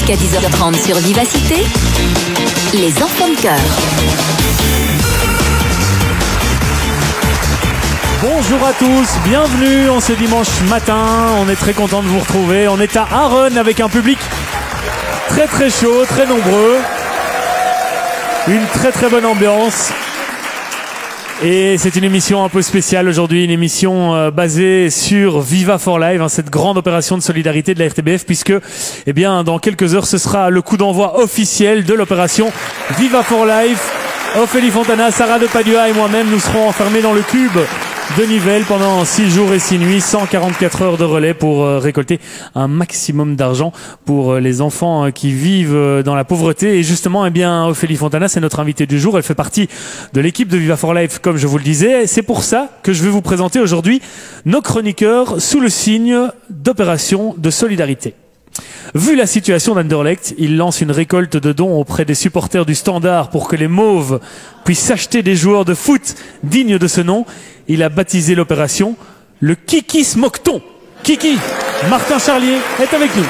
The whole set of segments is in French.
Jusqu'à 10h30 sur Vivacité, les enfants de cœur. Bonjour à tous, bienvenue en ce dimanche matin. On est très content de vous retrouver. On est à Arronne avec un public très très chaud, très nombreux. Une très bonne ambiance. Et c'est une émission un peu spéciale aujourd'hui, une émission basée sur Viva for Life, cette grande opération de solidarité de la RTBF, puisque, eh bien, dans quelques heures, ce sera le coup d'envoi officiel de l'opération Viva for Life. Ophélie Fontana, Sarah de Padua et moi-même, nous serons enfermés dans le cube de Nivelles pendant 6 jours et 6 nuits, 144 heures de relais pour récolter un maximum d'argent pour les enfants qui vivent dans la pauvreté. Et justement, eh bien, Ophélie Fontana, c'est notre invitée du jour. Elle fait partie de l'équipe de Viva for Life, comme je vous le disais. C'est pour ça que je vais vous présenter aujourd'hui nos chroniqueurs sous le signe d'opération de solidarité. Vu la situation d'Anderlecht, il lance une récolte de dons auprès des supporters du Standard pour que les Mauves puissent s'acheter des joueurs de foot dignes de ce nom. Il a baptisé l'opération le Kiki Smokton. Kiki, Martin Charlier est avec nous.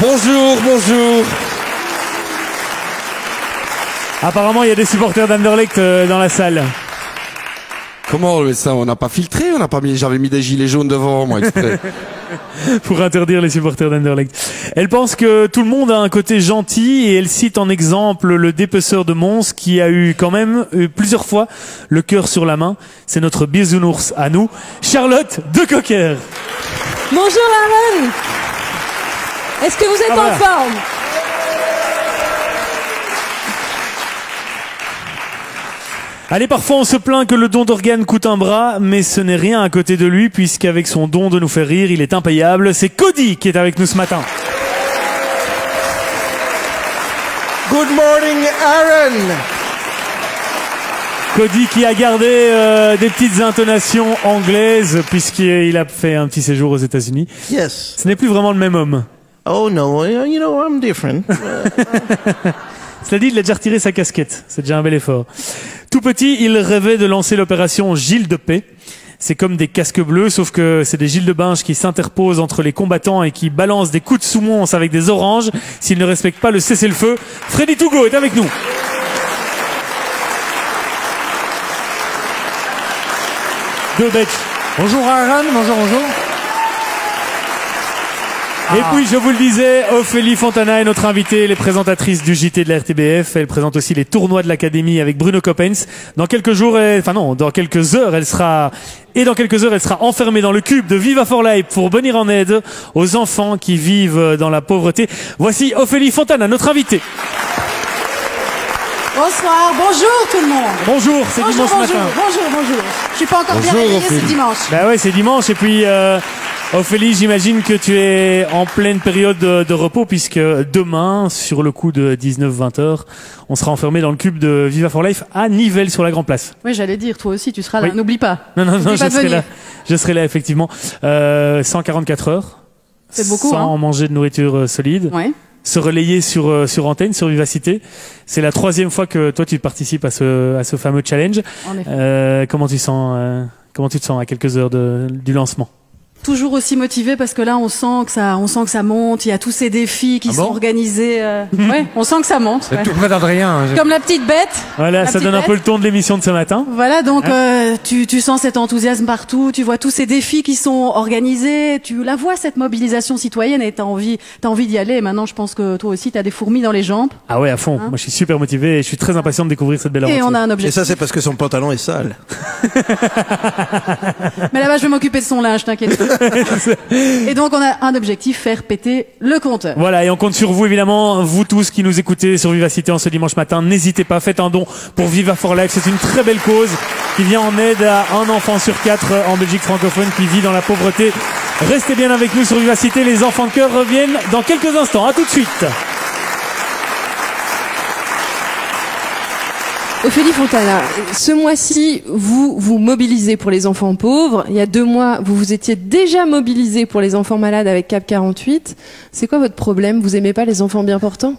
Bonjour. Apparemment, il y a des supporters d'Anderlecht dans la salle. Comment ça, on n'a pas filtré, on n'a pas mis, j'avais mis des gilets jaunes devant moi exprès. Pour interdire les supporters d'Anderlecht. Elle pense que tout le monde a un côté gentil et elle cite en exemple le dépeceur de Mons qui a eu quand même plusieurs fois le cœur sur la main. C'est notre bisounours à nous, Charlotte de Cocker. Bonjour Aaron. Est-ce que vous êtes en forme? Allez, parfois on se plaint que le don d'organes coûte un bras, mais ce n'est rien à côté de lui, puisqu'avec son don de nous faire rire, il est impayable. C'est Cody qui est avec nous ce matin. Good morning, Aaron. Cody qui a gardé des petites intonations anglaises, puisqu'il a fait un petit séjour aux États-Unis. Yes. Ce n'est plus vraiment le même homme. Oh no, you know, I'm different. Cela dit, il a déjà retiré sa casquette. C'est déjà un bel effort. Tout petit, il rêvait de lancer l'opération Gilles de paix. C'est comme des casques bleus, sauf que c'est des Gilles de Binge qui s'interposent entre les combattants et qui balancent des coups de sous-mons avec des oranges s'ils ne respectent pas le cessez-le-feu. Freddy Tougo est avec nous. Deux bêtes. Bonjour Aaron, bonjour. Et puis, je vous le disais, Ophélie Fontana est notre invitée, elle est présentatrice du JT de la RTBF. Elle présente aussi les tournois de l'Académie avec Bruno Coppens. Dans quelques jours, dans quelques heures, elle sera enfermée dans le cube de Viva for Life pour venir en aide aux enfants qui vivent dans la pauvreté. Voici Ophélie Fontana, notre invitée. Bonsoir, bonjour tout le monde. Bonjour, c'est dimanche matin. Bonjour. Je suis pas encore bien réveillée, c'est dimanche. Bah ouais, c'est dimanche et puis Ophélie, j'imagine que tu es en pleine période de repos puisque demain, sur le coup de 19-20 heures, on sera enfermé dans le cube de Viva for Life à Nivelles sur la Grand Place. Oui, j'allais dire, toi aussi, tu seras là. Oui. N'oublie pas. Non, N'oublie pas je de serai venir. là. Je serai là effectivement. 144 heures. C'est beaucoup, sans manger de nourriture solide. Ouais. Se relayer sur antenne, sur Vivacité. C'est la 3e fois que toi tu participes à ce fameux challenge. En effet. Comment tu te sens à quelques heures du lancement? Toujours aussi motivé parce que là, on sent que ça monte. Il y a tous ces défis qui sont organisés. Ouais, on sent que ça monte. C'est Ouais. tout près d'Adrien. Comme la petite bête. Voilà, La ça petite donne un bête. peu le ton de l'émission de ce matin. Voilà, donc tu sens cet enthousiasme partout, tu vois tous ces défis qui sont organisés, tu la vois cette mobilisation citoyenne et t'as envie d'y aller. Et maintenant, je pense que toi aussi, t'as des fourmis dans les jambes. Ah ouais, à fond. Moi, je suis super motivé et je suis très impatient de découvrir cette belle aventure. Et on a un Et objectif. ça, c'est parce que son pantalon est sale. Mais là-bas, je vais m'occuper de son linge, t'inquiète pas. Et donc, on a un objectif, faire péter le compteur. Voilà, et on compte sur vous, évidemment, vous tous qui nous écoutez sur Vivacité en ce dimanche matin. N'hésitez pas, faites un don pour Viva for Life. C'est une très belle cause qui vient en aide à un enfant sur 4 en Belgique francophone qui vit dans la pauvreté. Restez bien avec nous sur Vivacité. Les enfants de cœur reviennent dans quelques instants. À tout de suite. Ophélie Fontana, ce mois-ci, vous vous mobilisez pour les enfants pauvres. Il y a 2 mois, vous vous étiez déjà mobilisé pour les enfants malades avec Cap 48. C'est quoi votre problème? Vous aimez pas les enfants bien portants?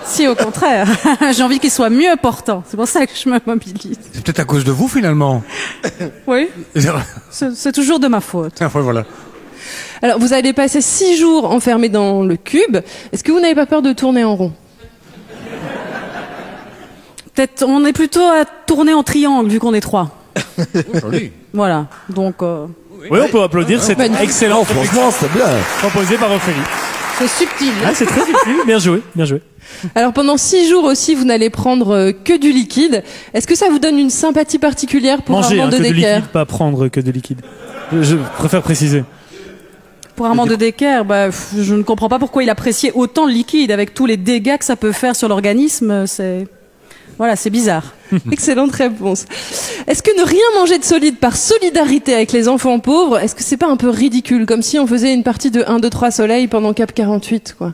Si, au contraire. J'ai envie qu'ils soient mieux portants. C'est pour ça que je me mobilise. C'est peut-être à cause de vous finalement. Oui. C'est toujours de ma faute. Enfin, voilà. Alors, vous allez passer 6 jours enfermés dans le cube. Est-ce que vous n'avez pas peur de tourner en rond? Peut-être, on est plutôt à tourner en triangle, vu qu'on est 3. Joli. Voilà. Donc, Oui, on peut applaudir, c'est excellent. Franchement, c'est bien. Proposé par Ophélie. c'est subtil. Ah, c'est très subtil, bien joué, bien joué. Alors, pendant 6 jours aussi, vous n'allez prendre que du liquide. Est-ce que ça vous donne une sympathie particulière pour Manger Armand que de de Decker? liquide, pas prendre que de liquide. Je préfère préciser. Pour Armand de Decker, je ne comprends pas pourquoi il appréciait autant le liquide, avec tous les dégâts que ça peut faire sur l'organisme. Voilà, c'est bizarre. Excellente réponse. Est-ce que ne rien manger de solide par solidarité avec les enfants pauvres, est-ce que c'est pas un peu ridicule, comme si on faisait une partie de 1, 2, 3 soleil pendant Cap 48, quoi?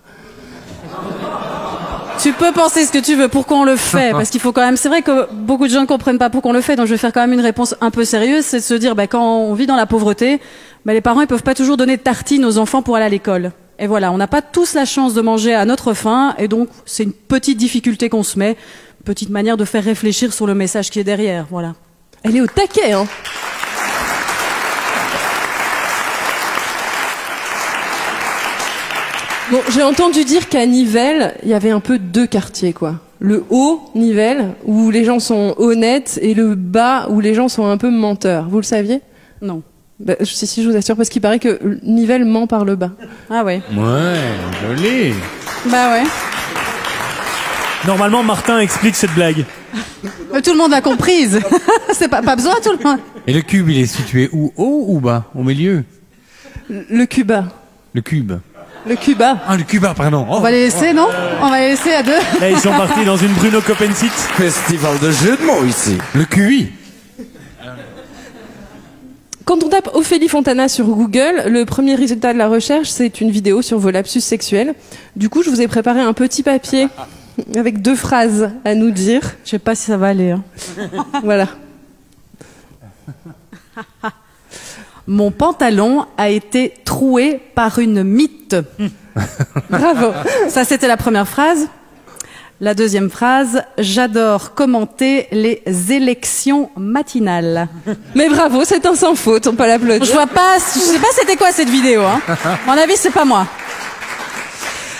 Tu peux penser ce que tu veux, pourquoi on le fait, parce qu'il faut quand même, c'est vrai que beaucoup de gens ne comprennent pas pourquoi on le fait, donc je vais faire quand même une réponse un peu sérieuse, c'est de se dire, quand on vit dans la pauvreté, les parents ils peuvent pas toujours donner de tartines aux enfants pour aller à l'école. Et voilà, on n'a pas tous la chance de manger à notre faim, et donc c'est une petite difficulté qu'on se met, petite manière de faire réfléchir sur le message qui est derrière, voilà. Elle est au taquet, hein. Bon, j'ai entendu dire qu'à Nivelles, il y avait un peu 2 quartiers, quoi. Le haut, Nivelles, où les gens sont honnêtes, et le bas, où les gens sont un peu menteurs. Vous le saviez? Non. Si, je vous assure, parce qu'il paraît que Nivelles ment par le bas. Ah ouais. Ouais, joli. Bah ouais. Normalement, Martin explique cette blague. Mais tout le monde a comprise. C'est pas besoin, tout le monde. Et le cube, il est situé où? Haut ou bas? Au milieu? Le Cuba. Le cube. Le Cuba. Ah, le Cuba, pardon. On va les laisser, non? On va les laisser à 2. Là, ils sont partis dans une Bruno Copensit. Festival de jeux de mots ici. Le QI. Quand on tape Ophélie Fontana sur Google, le premier résultat de la recherche, c'est une vidéo sur vos lapsus sexuels. Du coup, je vous ai préparé un petit papier avec 2 phrases à nous dire. Je sais pas si ça va aller. Hein. Voilà. Mon pantalon a été troué par une mythe. Bravo. Ça, c'était la première phrase. La deuxième phrase, j'adore commenter les élections matinales. Mais bravo, c'est un sans faute, on peut l'applaudir. Je sais pas c'était quoi cette vidéo. Hein. À mon avis, c'est pas moi.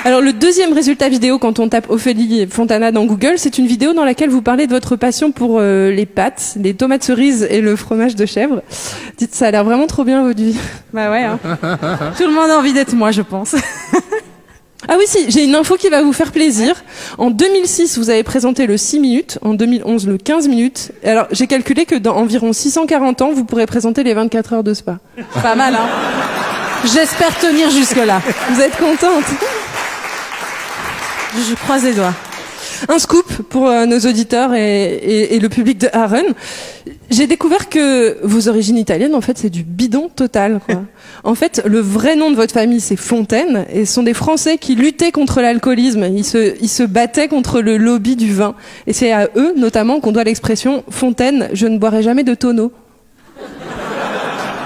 Alors le deuxième résultat vidéo quand on tape Ophélie Fontana dans Google, c'est une vidéo dans laquelle vous parlez de votre passion pour les pâtes, les tomates cerises et le fromage de chèvre. Dites, ça a l'air vraiment trop bien votre vie. Bah ouais. Hein. Tout le monde a envie d'être moi, je pense. Ah oui, si, j'ai une info qui va vous faire plaisir. En 2006, vous avez présenté le 6 minutes, en 2011, le 15 minutes. Alors, j'ai calculé que dans environ 640 ans, vous pourrez présenter les 24 heures de spa. Pas mal, hein. J'espère tenir jusque-là. Vous êtes contente? Je croise les doigts. Un scoop pour nos auditeurs et le public de Aaron. J'ai découvert que vos origines italiennes, en fait, c'est du bidon total, quoi. En fait, le vrai nom de votre famille, c'est Fontaine, et ce sont des Français qui luttaient contre l'alcoolisme. Ils se battaient contre le lobby du vin. Et c'est à eux, notamment, qu'on doit l'expression « Fontaine, je ne boirai jamais de tonneau ».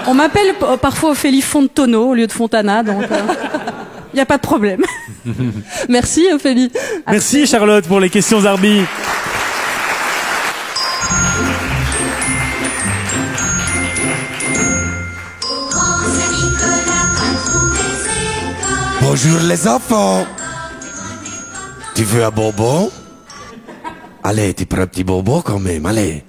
On m'appelle parfois Ophélie Fontonneau au lieu de Fontana, donc il n'y a pas de problème. Merci, Ophélie. Merci, Charlotte, pour les questions Zarbi. Bonjour les enfants. Tu veux un bonbon? Allez, tu prends un petit bonbon quand même, allez.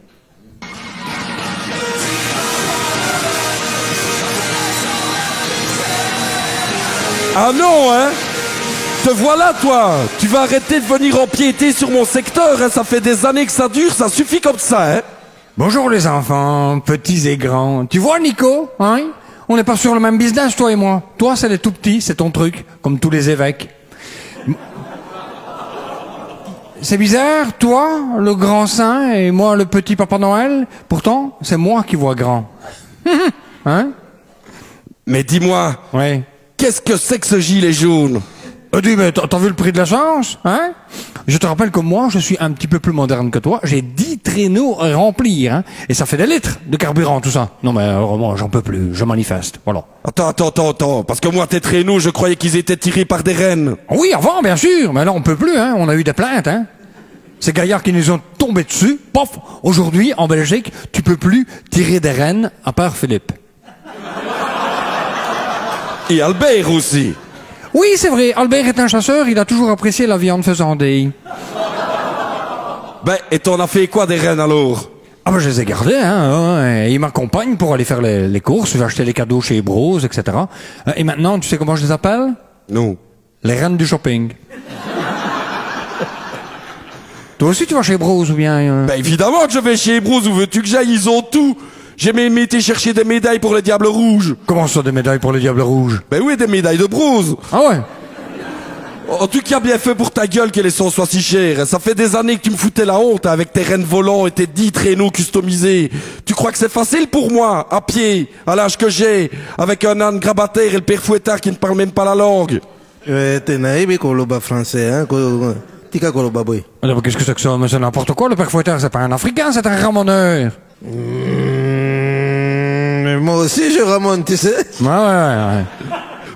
Ah non, hein? Te voilà, toi. Tu vas arrêter de venir empiéter sur mon secteur, hein? Ça fait des années que ça dure, ça suffit comme ça, hein? Bonjour les enfants, petits et grands. Tu vois Nico, hein? On n'est pas sur le même business, toi et moi. Toi, c'est les tout petits, c'est ton truc, comme tous les évêques. C'est bizarre, toi, le grand saint, et moi, le petit Papa Noël. Pourtant, c'est moi qui vois grand. Hein? Mais dis-moi, Ouais. qu'est-ce que c'est que ce gilet jaune? Dis, mais t'as vu le prix de l'essence, hein? Je te rappelle que moi, je suis un petit peu plus moderne que toi. J'ai 10 traîneaux à remplir, hein? Et ça fait des litres de carburant, tout ça. Non, mais vraiment, j'en peux plus. Je manifeste. Voilà. Attends. Parce que moi, tes traîneaux, je croyais qu'ils étaient tirés par des rennes. Oui, avant, bien sûr. Mais là, on peut plus, hein? On a eu des plaintes, hein? Ces gaillards qui nous ont tombé dessus, pof! Aujourd'hui, en Belgique, tu peux plus tirer des rennes, à part Philippe. Et Albert aussi. Oui, c'est vrai, Albert est un chasseur, il a toujours apprécié la viande faisandée. Ben, et t'en as fait quoi des rennes alors? Ah ben je les ai gardés, hein, ouais. Il m'accompagne pour aller faire les courses, j'ai acheté les cadeaux chez Bros, etc. Et maintenant, tu sais comment je les appelle? Non. Les reines du shopping. Toi aussi tu vas chez Bros ou bien... Ben évidemment que je vais chez Bros, où veux-tu que j'aille? Ils ont tout. J'ai même été chercher des médailles pour les Diables Rouges. Comment ça, des médailles pour les Diables Rouges? Ben oui, des médailles de Bros. Ah ouais? En tout cas, bien fait pour ta gueule que les sons soient si chers. Ça fait des années que tu me foutais la honte avec tes rennes volants et tes 10 traîneaux customisés. Tu crois que c'est facile pour moi, à pied, à l'âge que j'ai, avec un âne grabataire et le père fouettard qui ne parle même pas la langue? T'es naïf, Koloba français, hein? Tika Koloba boy. Alors, qu'est-ce que c'est que ça? Mais c'est n'importe quoi, le père Fouettard, c'est pas un Africain, c'est un ramoneur. Mais moi aussi, je remonte, tu sais. Ouais.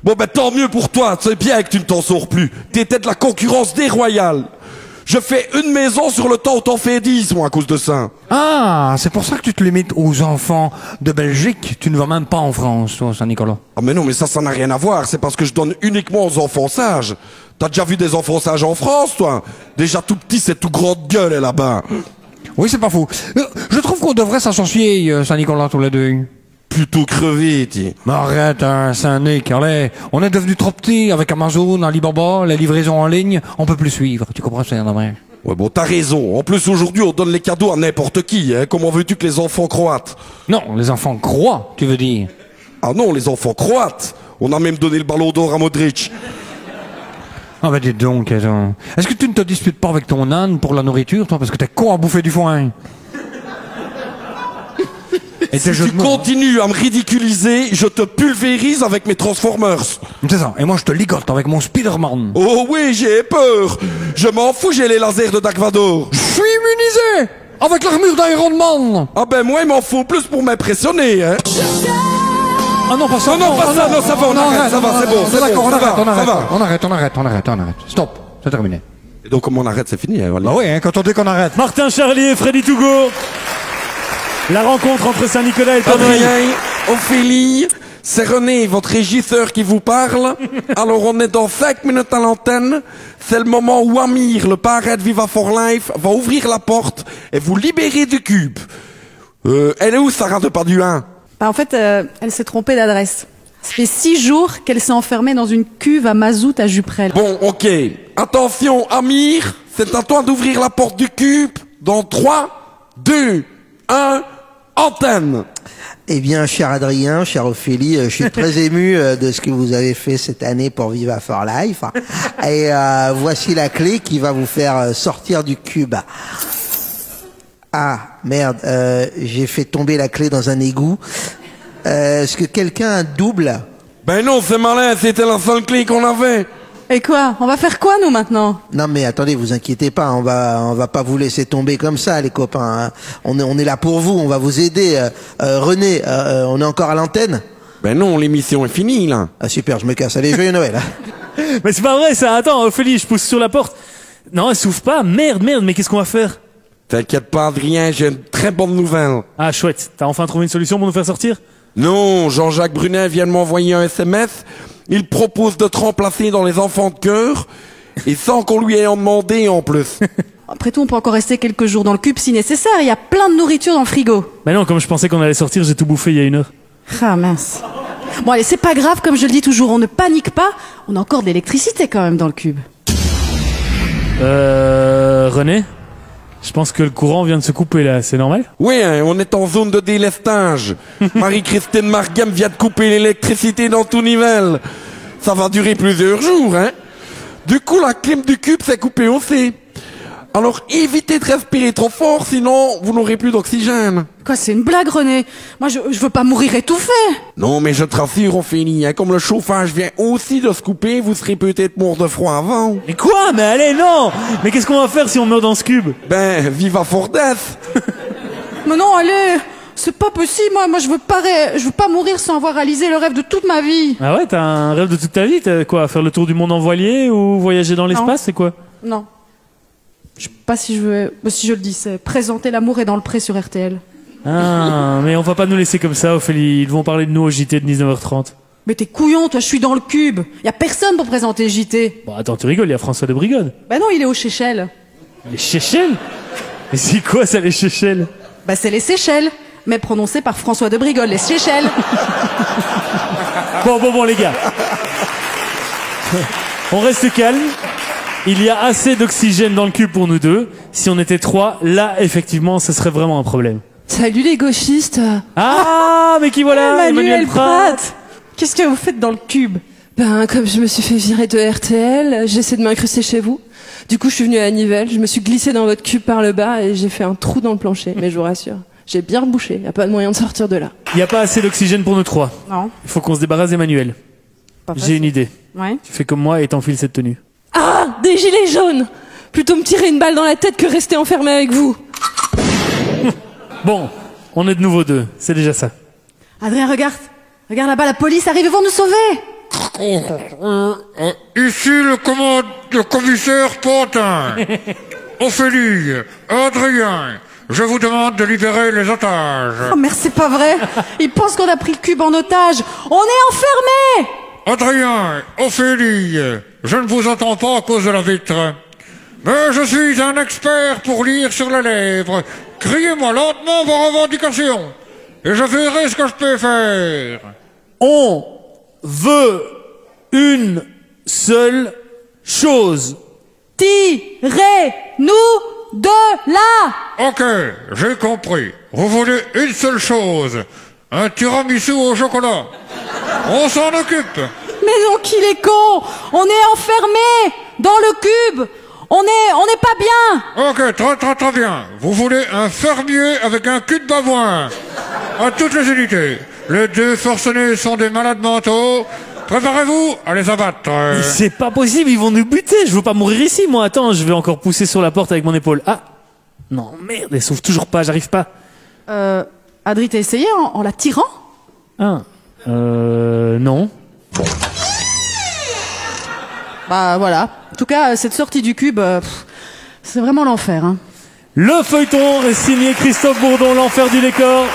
Bon ben tant mieux pour toi, c'est bien que tu ne t'en sors plus. T'étais de la concurrence déroyale. Je fais une maison sur le temps où t'en fais 10, moi, à cause de ça. Ah, c'est pour ça que tu te limites aux enfants de Belgique. Tu ne vas même pas en France, toi, Saint-Nicolas. Ah mais non, mais ça n'a rien à voir. C'est parce que je donne uniquement aux enfants sages. T'as déjà vu des enfants sages en France, toi? Déjà tout petit, c'est tout grande gueule, là-bas. Oui, c'est pas faux. Je trouve qu'on devrait s'associer, Saint-Nicolas, tous les deux. Plutôt crevé, tiens. Mais arrête, hein, Saint-Nic, allez. On est devenu trop petits avec Amazon, Alibaba, les livraisons en ligne. On peut plus suivre. Tu comprends, c'est normal. Ouais, bon, t'as raison. En plus, aujourd'hui, on donne les cadeaux à n'importe qui, hein. Comment veux-tu que les enfants croatent? Non, les enfants croient, tu veux dire. Ah non, les enfants croatent. On a même donné le ballon d'or à Modric. Ah bah dis donc, est-ce que tu ne te disputes pas avec ton âne pour la nourriture, toi, parce que t'es con à bouffer du foin? Et Si tu continues à me ridiculiser, je te pulvérise avec mes Transformers. C'est ça, et moi je te ligote avec mon Spider-Man. Oh oui, j'ai peur. Je m'en fous, j'ai les lasers de Dark Vador. Je suis immunisé avec l'armure d'Iron Man. Ah ben moi, il m'en faut plus pour m'impressionner, hein. Ah non, pas ça. Non, pas ça, non, ça va, on arrête, ça va, c'est bon, c'est d'accord, bon, ça va, ça va. on arrête. Stop, c'est terminé. Et donc, comme on arrête, c'est fini, hein, voilà. Bah oui, hein, quand on dit qu'on arrête. Martin Charlier et Freddy Tougo. La rencontre entre Saint-Nicolas et le Père Noël. Adrien, Ophélie, c'est René, votre régisseur qui vous parle. Alors, on est dans 5 minutes à l'antenne. C'est le moment où Amir, le parrain de Viva for Life, va ouvrir la porte et vous libérer du cube. Elle est où, Sarah Depardieu? Bah, en fait, elle s'est trompée d'adresse. Ça fait 6 jours qu'elle s'est enfermée dans une cuve à mazout à Juprel. Bon, ok. Attention, Amir, c'est à toi d'ouvrir la porte du cube dans 3, 2, 1, antenne. Eh bien, cher Adrien, chère Ophélie, je suis très ému de ce que vous avez fait cette année pour Viva for Life. Et voici la clé qui va vous faire sortir du cube. Ah, merde, j'ai fait tomber la clé dans un égout. Est-ce que quelqu'un a un double? Ben non, c'est malin, c'était la seule clé qu'on avait. Et quoi? On va faire quoi, nous, maintenant? Non mais attendez, vous inquiétez pas, on va pas vous laisser tomber comme ça, les copains. Hein. On est là pour vous, on va vous aider. René, on est encore à l'antenne? Ben non, l'émission est finie, là. Ah super, je me casse. Allez, joyeux Noël. Hein. Mais c'est pas vrai ça. Attends, Ophélie, je pousse sur la porte. Non, elle s'ouvre pas. Merde, mais qu'est-ce qu'on va faire? T'inquiète pas, Adrien, j'ai une très bonne nouvelle. Ah, chouette. T'as enfin trouvé une solution pour nous faire sortir? Non, Jean-Jacques Brunet vient de m'envoyer un SMS. Il propose de te remplacer dans les enfants de cœur, et sans qu'on lui ait en demandé en plus. Après tout, on peut encore rester quelques jours dans le cube si nécessaire. Il y a plein de nourriture dans le frigo. Mais non, comme je pensais qu'on allait sortir, j'ai tout bouffé il y a 1 heure. Ah mince. Bon allez, c'est pas grave, comme je le dis toujours, on ne panique pas. On a encore de l'électricité quand même dans le cube. René? Je pense que le courant vient de se couper là, c'est normal? Oui, hein, on est en zone de délestage. Marie-Christine Margam vient de couper l'électricité dans tout Nivelles. Ça va durer plusieurs jours, hein. Du coup, la clim du cube s'est coupée aussi. Alors évitez de respirer trop fort, sinon vous n'aurez plus d'oxygène. Quoi, c'est une blague, René? Moi, je veux pas mourir étouffé. Non, mais je te rassure, Ophélie, hein, comme le chauffage vient aussi de se couper, vous serez peut-être mort de froid avant. Mais quoi? Mais allez, non! Mais qu'est-ce qu'on va faire si on meurt dans ce cube? Ben, viva for death. Mais non, allez, c'est pas possible. Moi, je veux pas mourir sans avoir réalisé le rêve de toute ma vie. Ah ouais, t'as un rêve de toute ta vie? T'as quoi? Faire le tour du monde en voilier ou voyager dans l'espace? C'est quoi? Non. Je sais pas si je veux... Si je le dis, c'est présenter l'amour est dans le pré sur RTL. Ah, mais on va pas nous laisser comme ça, Ophélie. Ils vont parler de nous au JT de 19h30. Mais t'es couillon, toi, je suis dans le cube. Y a personne pour présenter JT. Bon, attends, tu rigoles, il y a François de Brigode. Bah non, il est aux Seychelles. Les Seychelles? Mais c'est quoi ça, les Seychelles? Bah c'est les Seychelles, mais prononcé par François de Brigode, les Seychelles. Bon, les gars. On reste calme. Il y a assez d'oxygène dans le cube pour nous deux. Si on était 3, là, effectivement, ce serait vraiment un problème. Salut les gauchistes. Ah, mais qui voilà, Emmanuel Pratt. Qu'est-ce que vous faites dans le cube? Ben, comme je me suis fait virer de RTL, j'essaie de m'incruster chez vous. Du coup, je suis venue à Nivelles, je me suis glissée dans votre cube par le bas et j'ai fait un trou dans le plancher. Mais je vous rassure, j'ai bien rebouché, y a pas de moyen de sortir de là. Il n'y a pas assez d'oxygène pour nous 3. Non. Il faut qu'on se débarrasse d'Emmanuel. J'ai une idée. Ouais. Tu fais comme moi et t'enfiles cette tenue. Ah, des gilets jaunes. Plutôt me tirer une balle dans la tête que rester enfermé avec vous. Bon, on est de nouveau 2, c'est déjà ça. Adrien, regarde. Regarde là-bas, la police arrive, ils vont nous sauver. Ici le commissaire Pantin. Ophélie, Adrien, je vous demande de libérer les otages. Oh merde, c'est pas vrai. Ils pensent qu'on a pris le cube en otage. On est enfermés. Adrien, Ophélie, je ne vous entends pas à cause de la vitre. Mais je suis un expert pour lire sur les lèvres. Criez-moi lentement vos revendications. Et je verrai ce que je peux faire. On veut une seule chose. Tirez-nous de là. Ok, j'ai compris. Vous voulez une seule chose. Un tiramisu au chocolat. On s'en occupe. Mais donc il est con. On est enfermés dans le cube. On n'est pas bien. Ok, très bien. Vous voulez un fermier avec un cul de babouin. À toutes les unités. Les 2 forcenés sont des malades mentaux. Préparez-vous à les abattre. Mais c'est pas possible, ils vont nous buter. Je veux pas mourir ici, moi. Attends, je vais encore pousser sur la porte avec mon épaule. Ah. Non, merde, elle s'ouvre toujours pas, j'arrive pas. Adri, t'as essayé en la tirant? Ah. Non. Bah voilà. En tout cas, cette sortie du cube, c'est vraiment l'enfer. Hein. Le feuilleton est signé Christophe Bourdon, l'enfer du décor.